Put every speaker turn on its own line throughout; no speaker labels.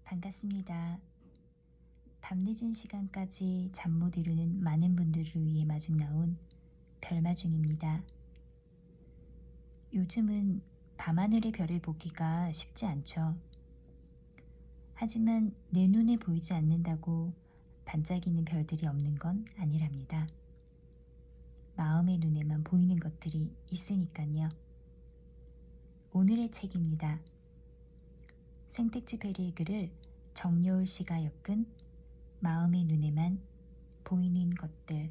반갑습니다. 밤늦은 시간까지 잠 못 이루는 많은 분들을 위해 마중 나온 별마중입니다. 요즘은 밤하늘의 별을 보기가 쉽지 않죠. 하지만 내 눈에 보이지 않는다고 반짝이는 별들이 없는 건 아니랍니다. 마음의 눈에만 보이는 것들이 있으니까요. 오늘의 책입니다. 생텍쥐페리의 글을 정여울 씨가 엮은 마음의 눈에만 보이는 것들.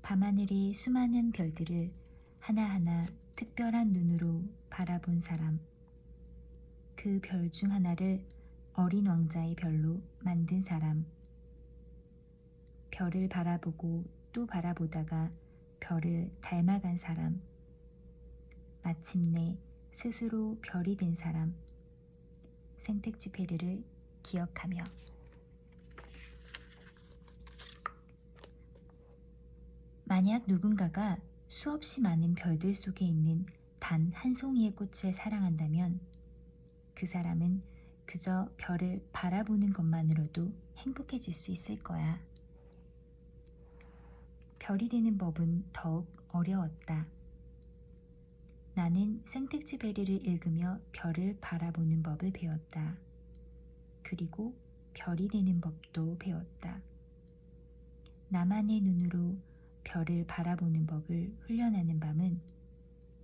밤하늘의 수많은 별들을 하나하나 특별한 눈으로 바라본 사람. 그 별 중 하나를 어린 왕자의 별로 만든 사람. 별을 바라보고 또 바라보다가 별을 닮아간 사람. 마침내 스스로 별이 된 사람. 생텍쥐페리를 기억하며. 만약 누군가가 수없이 많은 별들 속에 있는 단 한 송이의 꽃을 사랑한다면 그 사람은 그저 별을 바라보는 것만으로도 행복해질 수 있을 거야. 별이 되는 법은 더욱 어려웠다. 나는 생텍쥐페리를 읽으며 별을 바라보는 법을 배웠다. 그리고 별이 되는 법도 배웠다. 나만의 눈으로 별을 바라보는 법을 훈련하는 밤은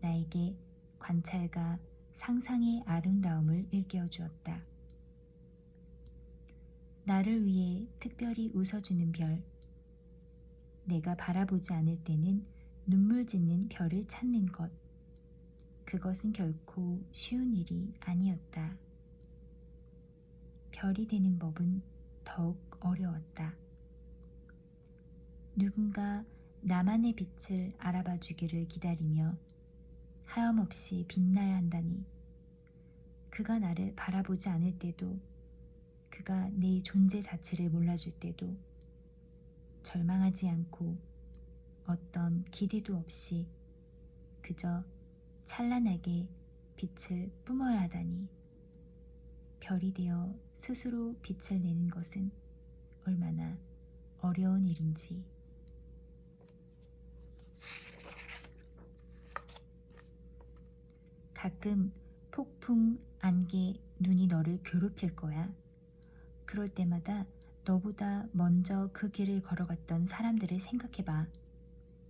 나에게 관찰과 상상의 아름다움을 일깨워 주었다. 나를 위해 특별히 웃어주는 별. 내가 바라보지 않을 때는 눈물 짓는 별을 찾는 것. 그것은 결코 쉬운 일이 아니었다. 별이 되는 법은 더욱 어려웠다. 누군가 나만의 빛을 알아봐 주기를 기다리며 하염없이 빛나야 한다니. 그가 나를 바라보지 않을 때도, 그가 내 존재 자체를 몰라줄 때도 절망하지 않고 어떤 기대도 없이 그저 찬란하게 빛을 뿜어야 하다니. 별이 되어 스스로 빛을 내는 것은 얼마나 어려운 일인지. 가끔 폭풍, 안개, 눈이 너를 괴롭힐 거야. 그럴 때마다 너보다 먼저 그 길을 걸어갔던 사람들을 생각해봐.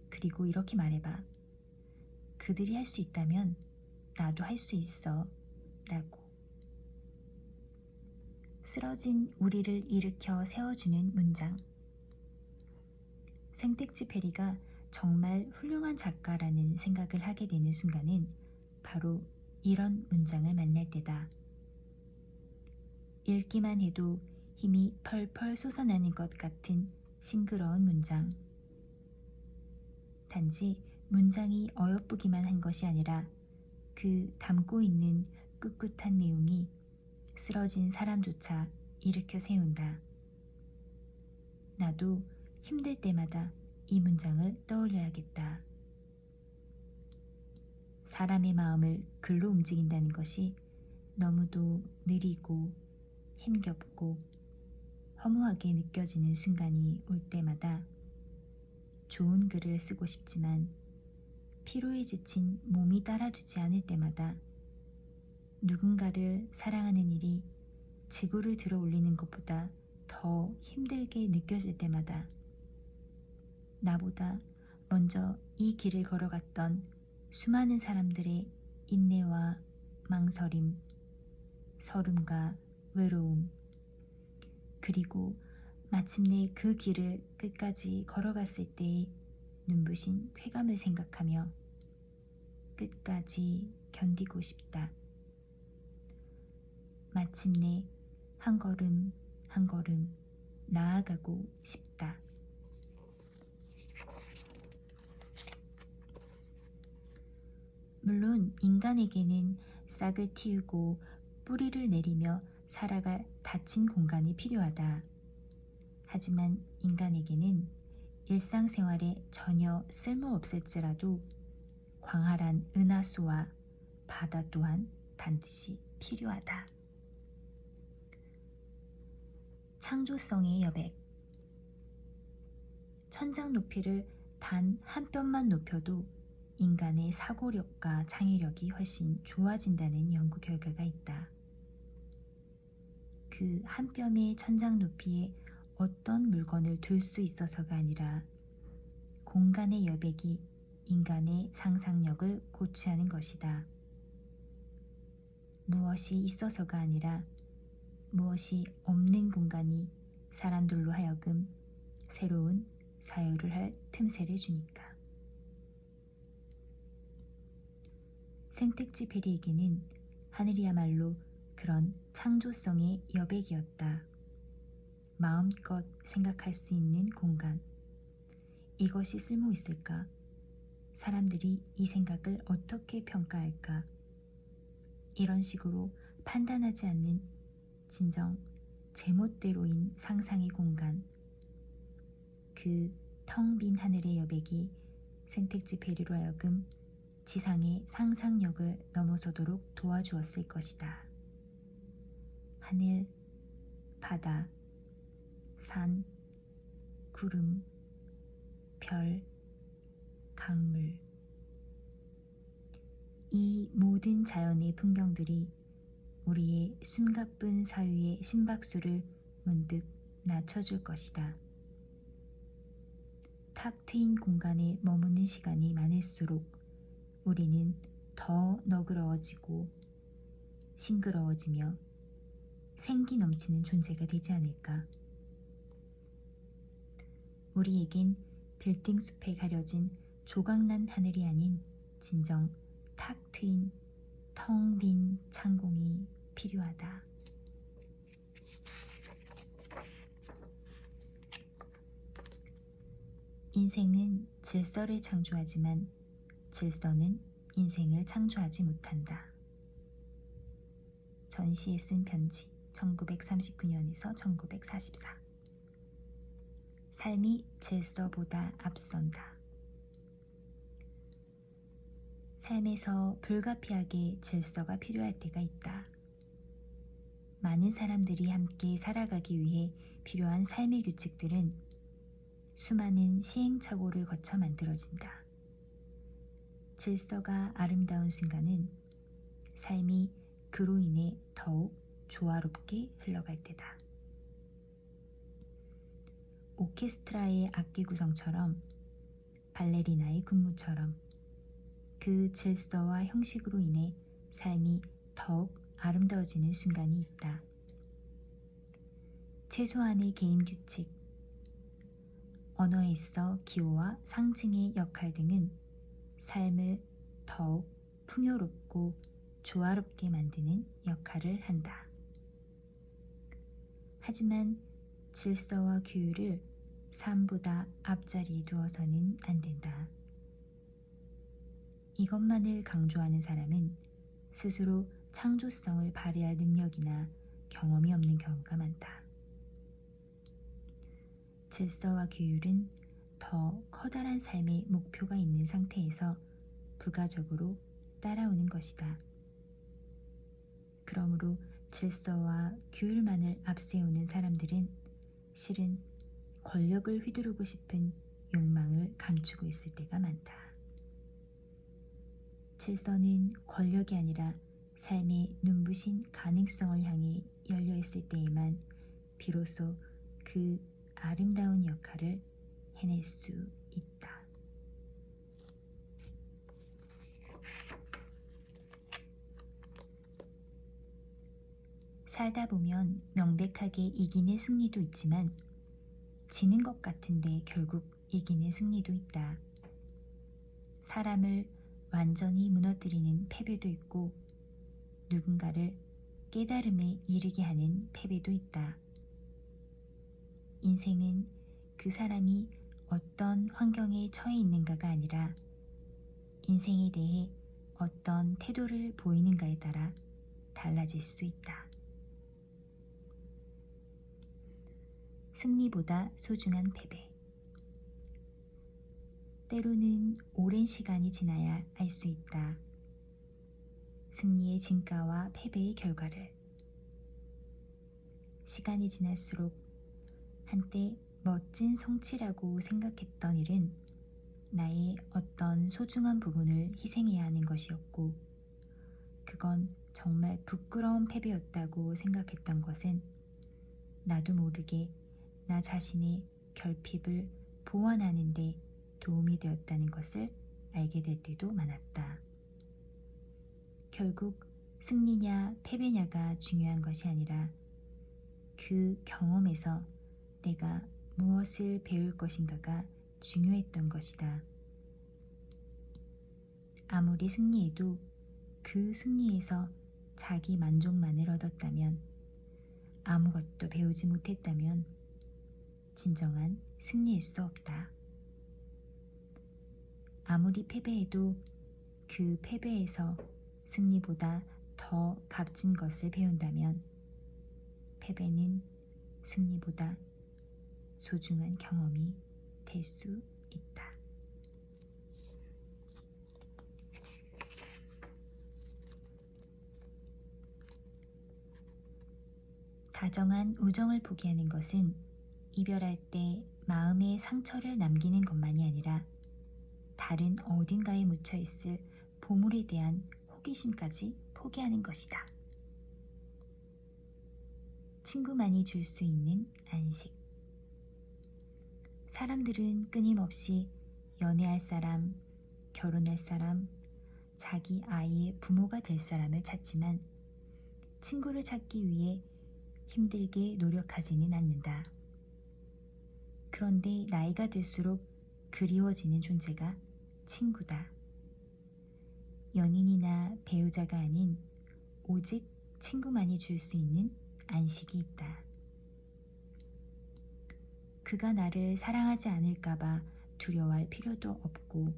그리고 이렇게 말해봐. 그들이 할 수 있다면 나도 할 수 있어. 라고. 쓰러진 우리를 일으켜 세워주는 문장. 생텍쥐페리가 정말 훌륭한 작가라는 생각을 하게 되는 순간은 바로 이런 문장을 만날 때다. 읽기만 해도 힘이 펄펄 솟아나는 것 같은 싱그러운 문장. 단지 문장이 어여쁘기만 한 것이 아니라 그 담고 있는 꿋꿋한 내용이 쓰러진 사람조차 일으켜 세운다. 나도 힘들 때마다 이 문장을 떠올려야겠다. 사람의 마음을 글로 움직인다는 것이 너무도 느리고 힘겹고 허무하게 느껴지는 순간이 올 때마다 좋은 글을 쓰고 싶지만 피로에 지친 몸이 따라주지 않을 때마다 누군가를 사랑하는 일이 지구를 들어 올리는 것보다 더 힘들게 느껴질 때마다 나보다 먼저 이 길을 걸어갔던 수많은 사람들의 인내와 망설임, 서름과 외로움, 그리고 마침내 그 길을 끝까지 걸어갔을 때의 눈부신 쾌감을 생각하며 끝까지 견디고 싶다. 마침내 한 걸음 한 걸음 나아가고 싶다. 물론 인간에게는 싹을 틔우고 뿌리를 내리며 살아갈 닫힌 공간이 필요하다. 하지만 인간에게는 일상생활에 전혀 쓸모없을지라도 광활한 은하수와 바다 또한 반드시 필요하다. 창조성의 여백. 천장 높이를 단 한 뼘만 높여도 인간의 사고력과 창의력이 훨씬 좋아진다는 연구 결과가 있다. 그 한 뼘의 천장 높이에 어떤 물건을 둘 수 있어서가 아니라 공간의 여백이 인간의 상상력을 고취하는 것이다. 무엇이 있어서가 아니라 무엇이 없는 공간이 사람들로 하여금 새로운 사유를 할 틈새를 주니까. 생텍쥐페리에게는 하늘이야말로 그런 창조성의 여백이었다. 마음껏 생각할 수 있는 공간. 이것이 쓸모 있을까? 사람들이 이 생각을 어떻게 평가할까? 이런 식으로 판단하지 않는 진정 제멋대로인 상상의 공간. 그 텅 빈 하늘의 여백이 생텍쥐페리로 하여금 지상의 상상력을 넘어서도록 도와주었을 것이다. 하늘, 바다, 산, 구름, 별, 강물. 이 모든 자연의 풍경들이 우리의 숨가쁜 사유의 심박수를 문득 낮춰줄 것이다. 탁 트인 공간에 머무는 시간이 많을수록 우리는 더 너그러워지고 싱그러워지며 생기 넘치는 존재가 되지 않을까. 우리에겐 빌딩 숲에 가려진 조각난 하늘이 아닌 진정 탁 트인 텅 빈 창공이 필요하다. 인생은 질서를 창조하지만 질서는 인생을 창조하지 못한다. 전시에 쓴 편지 1939년에서 1944. 삶이 질서보다 앞선다. 삶에서 불가피하게 질서가 필요할 때가 있다. 많은 사람들이 함께 살아가기 위해 필요한 삶의 규칙들은 수많은 시행착오를 거쳐 만들어진다. 질서가 아름다운 순간은 삶이 그로 인해 더욱 조화롭게 흘러갈 때다. 오케스트라의 악기 구성처럼 발레리나의 군무처럼 그 질서와 형식으로 인해 삶이 더욱 아름다워지는 순간이 있다. 최소한의 게임 규칙, 언어에 있어 기호와 상징의 역할 등은 삶을 더욱 풍요롭고 조화롭게 만드는 역할을 한다. 하지만 질서와 규율을 삶보다 앞자리에 두어서는 안 된다. 이것만을 강조하는 사람은 스스로 창조성을 발휘할 능력이나 경험이 없는 경우가 많다. 질서와 규율은 더 커다란 삶의 목표가 있는 상태에서 부가적으로 따라오는 것이다. 그러므로 질서와 규율만을 앞세우는 사람들은 실은 권력을 휘두르고 싶은 욕망을 감추고 있을 때가 많다. 질서는 권력이 아니라 삶의 눈부신 가능성을 향해 열려있을 때에만 비로소 그 아름다운 역할을 해낼 수 있다. 살다 보면 명백하게 이기는 승리도 있지만 지는 것 같은데 결국 이기는 승리도 있다. 사람을 완전히 무너뜨리는 패배도 있고 누군가를 깨달음에 이르게 하는 패배도 있다. 인생은 그 사람이 어떤 환경에 처해 있는가가 아니라 인생에 대해 어떤 태도를 보이는가에 따라 달라질 수 있다. 승리보다 소중한 패배. 때로는 오랜 시간이 지나야 알 수 있다. 승리의 진가와 패배의 결과를. 시간이 지날수록 한때 멋진 성취라고 생각했던 일은 나의 어떤 소중한 부분을 희생해야 하는 것이었고, 그건 정말 부끄러운 패배였다고 생각했던 것은 나도 모르게 나 자신의 결핍을 보완하는 데 도움이 되었다는 것을 알게 될 때도 많았다. 결국 승리냐 패배냐가 중요한 것이 아니라 그 경험에서 내가 무엇을 배울 것인가가 중요했던 것이다. 아무리 승리해도 그 승리에서 자기 만족만을 얻었다면, 아무것도 배우지 못했다면 진정한 승리일 수 없다. 아무리 패배해도 그 패배에서 승리보다 더 값진 것을 배운다면 패배는 승리보다 소중한 경험이 될 수 있다. 다정한 우정을 포기하는 것은 이별할 때 마음의 상처를 남기는 것만이 아니라 다른 어딘가에 묻혀있을 보물에 대한 호기심까지 포기하는 것이다. 친구만이 줄 수 있는 안식. 사람들은 끊임없이 연애할 사람, 결혼할 사람, 자기 아이의 부모가 될 사람을 찾지만 친구를 찾기 위해 힘들게 노력하지는 않는다. 그런데 나이가 들수록 그리워지는 존재가 친구다. 연인이나 배우자가 아닌 오직 친구만이 줄 수 있는 안식이 있다. 그가 나를 사랑하지 않을까봐 두려워할 필요도 없고,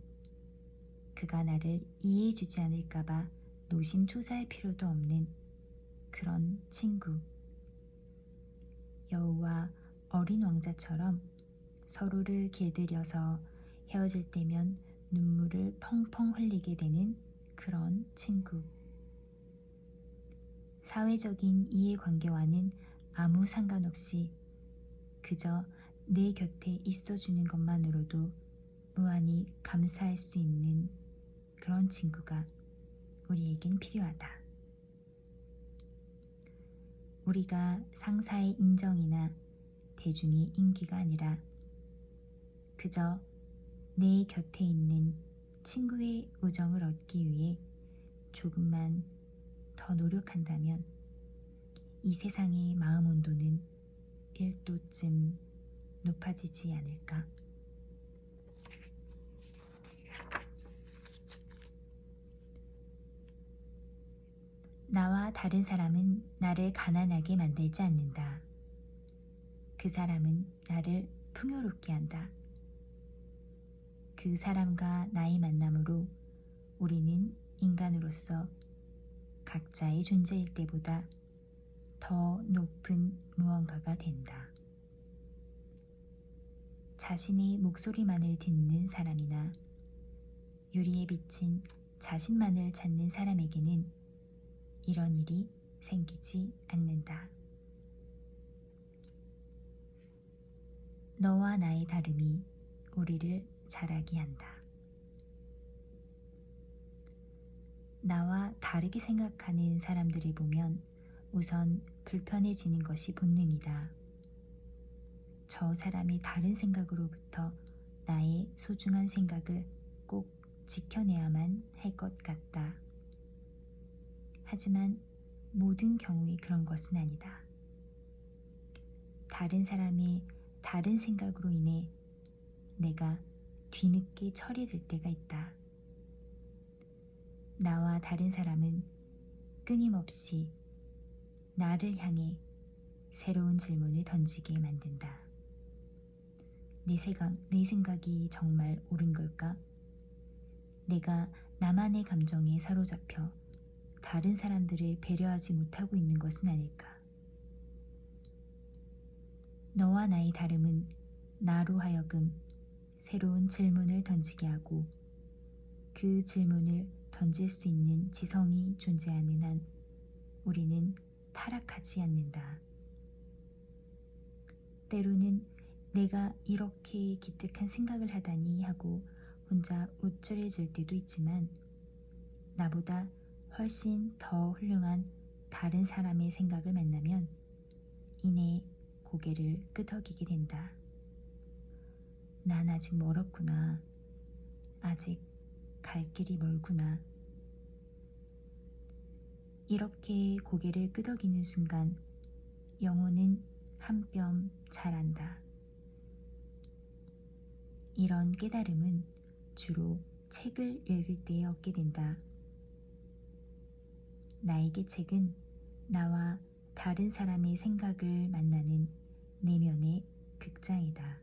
그가 나를 이해해주지 않을까봐 노심초사할 필요도 없는 그런 친구. 여우와 어린 왕자처럼 서로를 길들여서 헤어질 때면 눈물을 펑펑 흘리게 되는 그런 친구. 사회적인 이해관계와는 아무 상관없이 그저 내 곁에 있어주는 것만으로도 무한히 감사할 수 있는 그런 친구가 우리에겐 필요하다. 우리가 상사의 인정이나 대중의 인기가 아니라 그저 내 곁에 있는 친구의 우정을 얻기 위해 조금만 더 노력한다면 이 세상의 마음 온도는 1도쯤 높아지지 않을까? 나와 다른 사람은 나를 가난하게 만들지 않는다. 그 사람은 나를 풍요롭게 한다. 그 사람과 나의 만남으로 우리는 인간으로서 각자의 존재일 때보다 더 높은 무언가가 된다. 자신의 목소리만을 듣는 사람이나 유리에 비친 자신만을 찾는 사람에게는 이런 일이 생기지 않는다. 너와 나의 다름이 우리를 자라게 한다. 나와 다르게 생각하는 사람들을 보면 우선 불편해지는 것이 본능이다. 저 사람이 다른 생각으로부터 나의 소중한 생각을 꼭 지켜내야만 할 것 같다. 하지만 모든 경우에 그런 것은 아니다. 다른 사람의 다른 생각으로 인해 내가 뒤늦게 철이 들 때가 있다. 나와 다른 사람은 끊임없이 나를 향해 새로운 질문을 던지게 만든다. 내 생각이 정말 옳은 걸까? 내가 나만의 감정에 사로잡혀 다른 사람들을 배려하지 못하고 있는 것은 아닐까? 너와 나의 다름은 나로 하여금 새로운 질문을 던지게 하고 그 질문을 던질 수 있는 지성이 존재하는 한 우리는 타락하지 않는다. 때로는 내가 이렇게 기특한 생각을 하다니 하고 혼자 우쭐해질 때도 있지만 나보다 훨씬 더 훌륭한 다른 사람의 생각을 만나면 이내 고개를 끄덕이게 된다. 난 아직 멀었구나. 아직 갈 길이 멀구나. 이렇게 고개를 끄덕이는 순간 영혼은 한 뼘 자란다. 이런 깨달음은 주로 책을 읽을 때 얻게 된다. 나에게 책은 나와 다른 사람의 생각을 만나는 내면의 극장이다.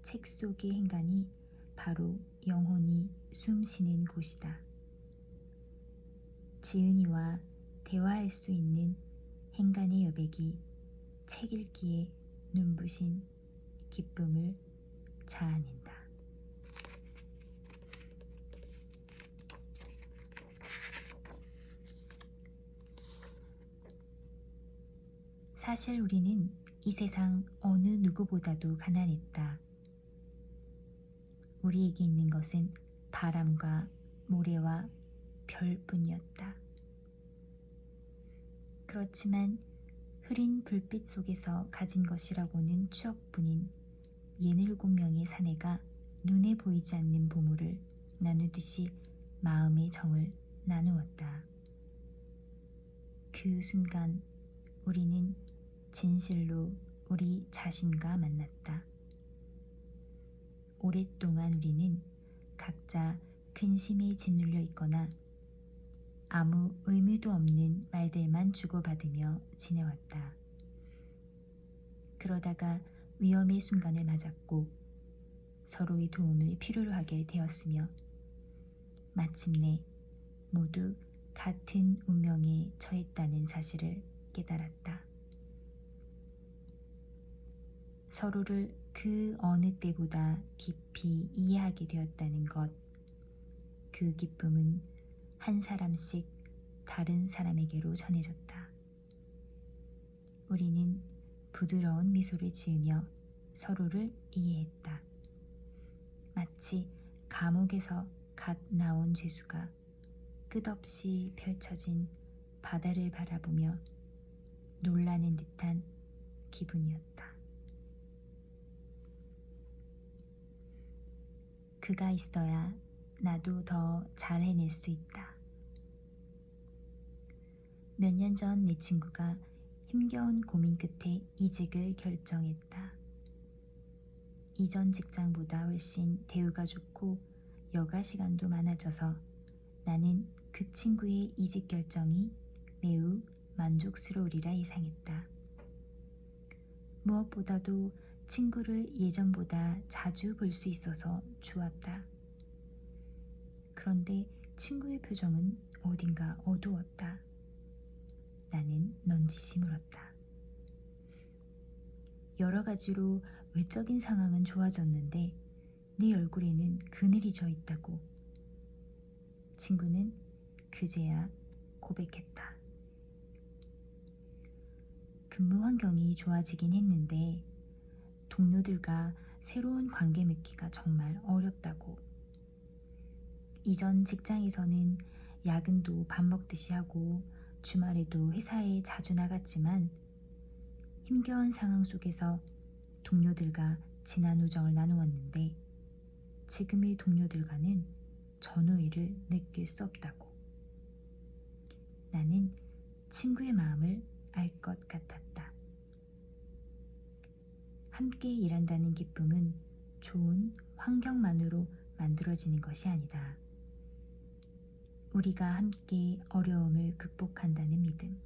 책 속의 행간이 바로 영혼이 숨 쉬는 곳이다. 지은이와 대화할 수 있는 행간의 여백이 책 읽기에 눈부신 기쁨을 자아낸다. 사실 우리는 이 세상 어느 누구보다도 가난했다. 우리에게 있는 것은 바람과 모래와 별뿐이었다. 그렇지만 흐린 불빛 속에서 가진 것이라고는 추억뿐인 67명의 사내가 눈에 보이지 않는 보물을 나누듯이 마음의 정을 나누었다. 그 순간 우리는 진실로 우리 자신과 만났다. 오랫동안 우리는 각자 근심에 짓눌려 있거나 아무 의미도 없는 말들만 주고받으며 지내왔다. 그러다가 위험의 순간을 맞았고 서로의 도움을 필요로 하게 되었으며 마침내 모두 같은 운명에 처했다는 사실을 깨달았다. 서로를 그 어느 때보다 깊이 이해하게 되었다는 것, 그 기쁨은 한 사람씩 다른 사람에게로 전해졌다. 우리는 부드러운 미소를 지으며 서로를 이해했다. 마치 감옥에서 갓 나온 죄수가 끝없이 펼쳐진 바다를 바라보며 놀라는 듯한 기분이었다. 그가 있어야 나도 더 잘 해낼 수 있다. 몇 년 전 내 친구가 힘겨운 고민 끝에 이직을 결정했다. 이전 직장보다 훨씬 대우가 좋고 여가 시간도 많아져서 나는 그 친구의 이직 결정이 매우 만족스러우리라 예상했다. 무엇보다도 친구를 예전보다 자주 볼 수 있어서 좋았다. 그런데 친구의 표정은 어딘가 어두웠다. 나는 넌지시 물었다. 여러 가지로 외적인 상황은 좋아졌는데 네 얼굴에는 그늘이 져 있다고. 친구는 그제야 고백했다. 근무 환경이 좋아지긴 했는데 동료들과 새로운 관계 맺기가 정말 어렵다고. 이전 직장에서는 야근도 밥 먹듯이 하고 주말에도 회사에 자주 나갔지만 힘겨운 상황 속에서 동료들과 진한 우정을 나누었는데 지금의 동료들과는 전우애를 느낄 수 없다고. 나는 친구의 마음을 알 것 같았다. 함께 일한다는 기쁨은 좋은 환경만으로 만들어지는 것이 아니다. 우리가 함께 어려움을 극복한다는 믿음.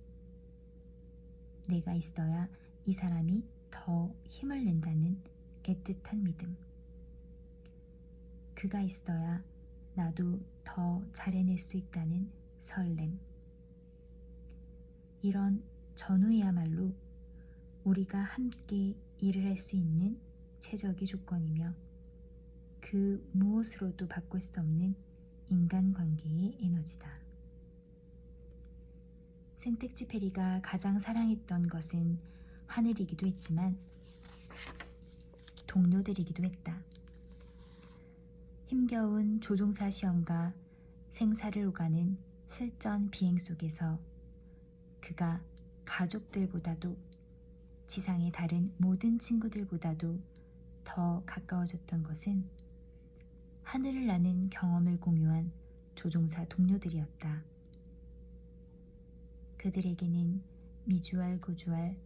내가 있어야 이 사람이 더 힘을 낸다는 애틋한 믿음. 그가 있어야 나도 더 잘해낼 수 있다는 설렘. 이런 전후야말로 우리가 함께 일을 할 수 있는 최적의 조건이며 그 무엇으로도 바꿀 수 없는 인간관계의 에너지다. 생텍쥐페리가 가장 사랑했던 것은 하늘이기도 했지만 동료들이기도 했다. 힘겨운 조종사 시험과 생사를 오가는 실전 비행 속에서 그가 가족들보다도 지상의 다른 모든 친구들보다도 더 가까워졌던 것은 하늘을 나는 경험을 공유한 조종사 동료들이었다. 그들에게는 미주알 고주알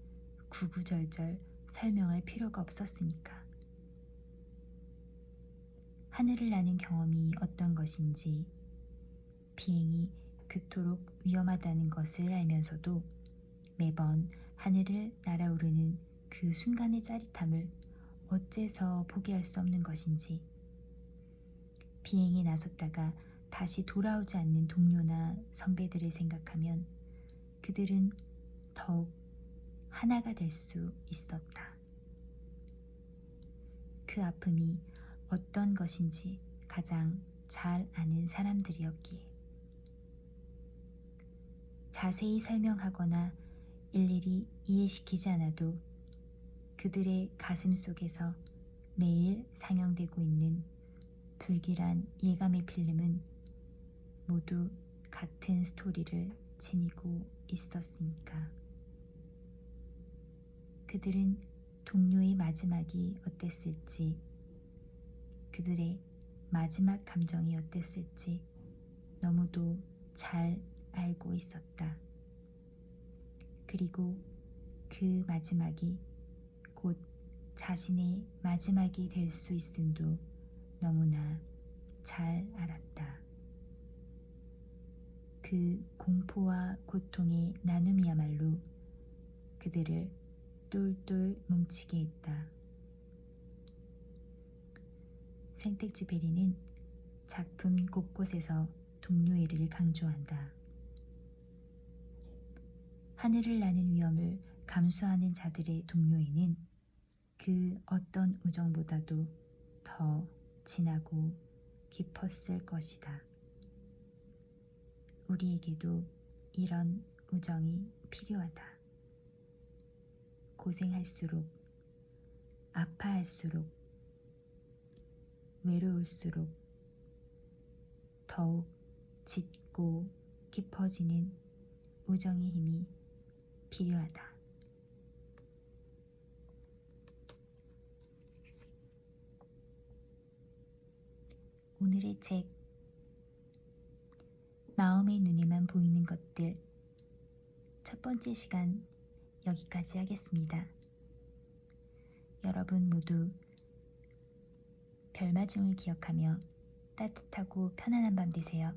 구구절절 설명할 필요가 없었으니까. 하늘을 나는 경험이 어떤 것인지, 비행이 그토록 위험하다는 것을 알면서도 매번 하늘을 날아오르는 그 순간의 짜릿함을 어째서 포기할 수 없는 것인지, 비행에 나섰다가 다시 돌아오지 않는 동료나 선배들을 생각하면 그들은 더욱 하나가 될 수 있었다. 그 아픔이 어떤 것인지 가장 잘 아는 사람들이었기에. 자세히 설명하거나 일일이 이해시키지 않아도 그들의 가슴 속에서 매일 상영되고 있는 불길한 예감의 필름은 모두 같은 스토리를 지니고 있었으니까. 그들은 동료의 마지막이 어땠을지, 그들의 마지막 감정이 어땠을지 너무도 잘 알고 있었다. 그리고 그 마지막이 곧 자신의 마지막이 될 수 있음도 너무나 잘 알았다. 그 공포와 고통의 나눔이야말로 그들을 똘똘 뭉치게 했다. 생텍쥐페리는 작품 곳곳에서 동료애를 강조한다. 하늘을 나는 위험을 감수하는 자들의 동료애는 그 어떤 우정보다도 더 진하고 깊었을 것이다. 우리에게도 이런 우정이 필요하다. 고생할수록, 아파할수록, 외로울수록 더욱 짙고 깊어지는 우정의 힘이 필요하다. 오늘의 책 마음의 눈에만 보이는 것들 첫 번째 시간 여기까지 하겠습니다. 여러분 모두 별마중을 기억하며 따뜻하고 편안한 밤 되세요.